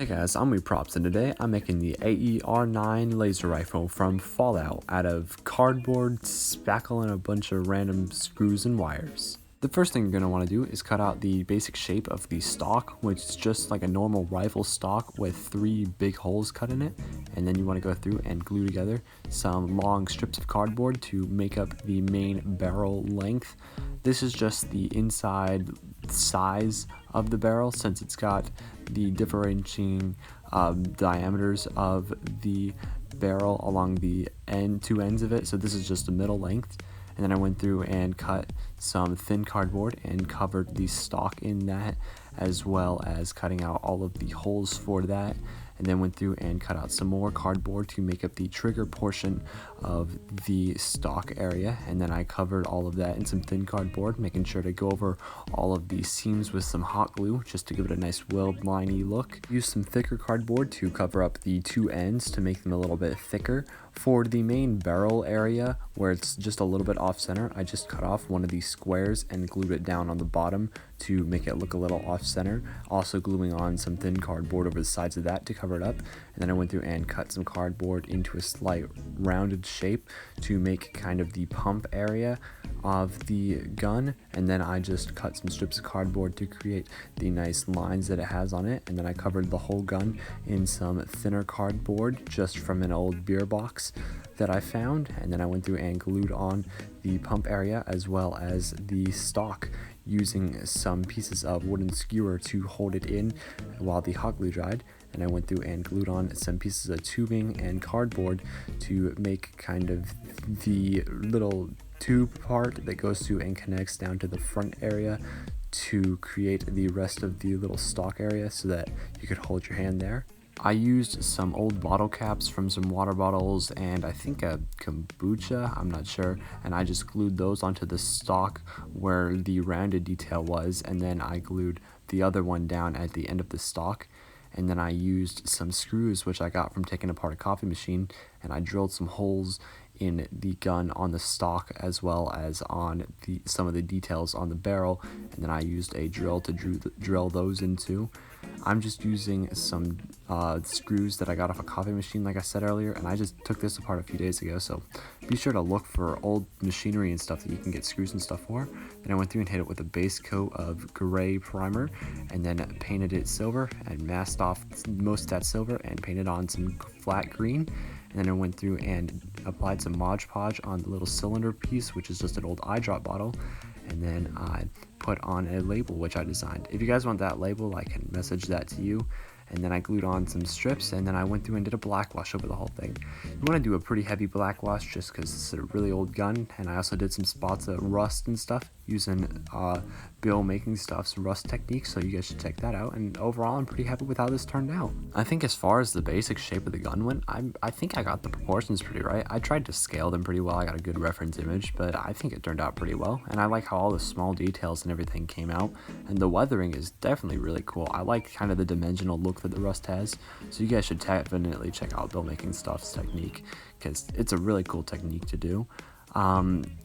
Hey guys, I'm Props, and today I'm making the AER9 laser rifle from Fallout out of cardboard, spackle, and a bunch of random screws and wires. The first thing you're going to want to do is cut out the basic shape of the stock, which is just like a normal rifle stock with 3 big holes cut in it, and then you want to go through and glue together some long strips of cardboard to make up the main barrel length. This is just the inside size of the barrel, since it's got the differentiating diameters of the barrel along the two ends of it. So this is just the middle length. And then I went through and cut some thin cardboard and covered the stock in that, as well as cutting out all of the holes for that. And then went through and cut out some more cardboard to make up the trigger portion of the stock area. And then I covered all of that in some thin cardboard, making sure to go over all of the seams with some hot glue just to give it a nice weld liney look. Used some thicker cardboard to cover up the two ends to make them a little bit thicker. For the main barrel area, where it's just a little bit off center, I just cut off one of these squares and glued it down on the bottom to make it look a little off center. Also gluing on some thin cardboard over the sides of that to cover it up. And then I went through and cut some cardboard into a slight rounded shape to make kind of the pump area of the gun. And then I just cut some strips of cardboard to create the nice lines that it has on it. And then I covered the whole gun in some thinner cardboard just from an old beer box that I found. And then I went through and glued on the pump area as well as the stock, using some pieces of wooden skewer to hold it in while the hot glue dried. And I went through and glued on some pieces of tubing and cardboard to make kind of the little tube part that goes through and connects down to the front area to create the rest of the little stock area so that you could hold your hand there. I used some old bottle caps from some water bottles and I think a kombucha, I'm not sure, and I just glued those onto the stock where the rounded detail was, and then I glued the other one down at the end of the stock. And then I used some screws which I got from taking apart a coffee machine, and I drilled some holes in the gun on the stock as well as on some of the details on the barrel, and then I used a drill to drill those into. I'm just using some screws that I got off a coffee machine, like I said earlier, and I just took this apart a few days ago, so be sure to look for old machinery and stuff that you can get screws and stuff for. Then I went through and hit it with a base coat of gray primer, and then painted it silver and masked off most of that silver and painted on some flat green. And then I went through and applied some Mod Podge on the little cylinder piece, which is just an old eye drop bottle. And then I put on a label which I designed. If you guys want that label, I can message that to you. And then I glued on some strips, and then I went through and did a black wash over the whole thing. You want to do a pretty heavy black wash just because it's a really old gun, and I also did some spots of rust and stuff using Bill Making Stuff's rust technique, so you guys should check that out. And overall, I'm pretty happy with how this turned out. I think as far as the basic shape of the gun went, I think I got the proportions pretty right. I tried to scale them pretty well. I got a good reference image, but I think it turned out pretty well. And I like how all the small details and everything came out, and the weathering is definitely really cool. I like kind of the dimensional look that the rust has, so you guys should definitely check out Bill Making Stuff's technique, because it's a really cool technique to do.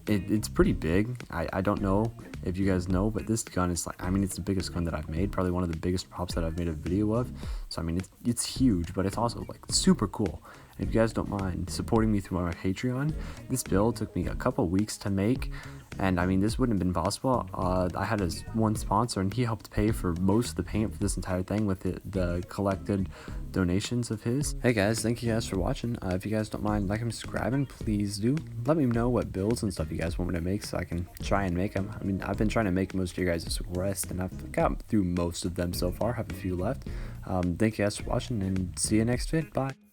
It's pretty big. I don't know if you guys know, but this gun is like, I mean, it's the biggest gun that I've made, probably one of the biggest props that I've made a video of. So I mean, it's huge, but it's also like super cool. And if you guys don't mind supporting me through my Patreon, this build took me a couple weeks to make, and I mean, this wouldn't have been possible. I had one sponsor, and he helped pay for most of the paint for this entire thing with the collected donations of his. Hey guys, thank you guys for watching. If you guys don't mind liking and subscribing, please do. Let me know what builds and stuff you guys want me to make so I can try and make them. I mean, I've been trying to make most of your guys' requests, and I've got through most of them so far. I have a few left. Thank you guys for watching, and see you next vid. Bye.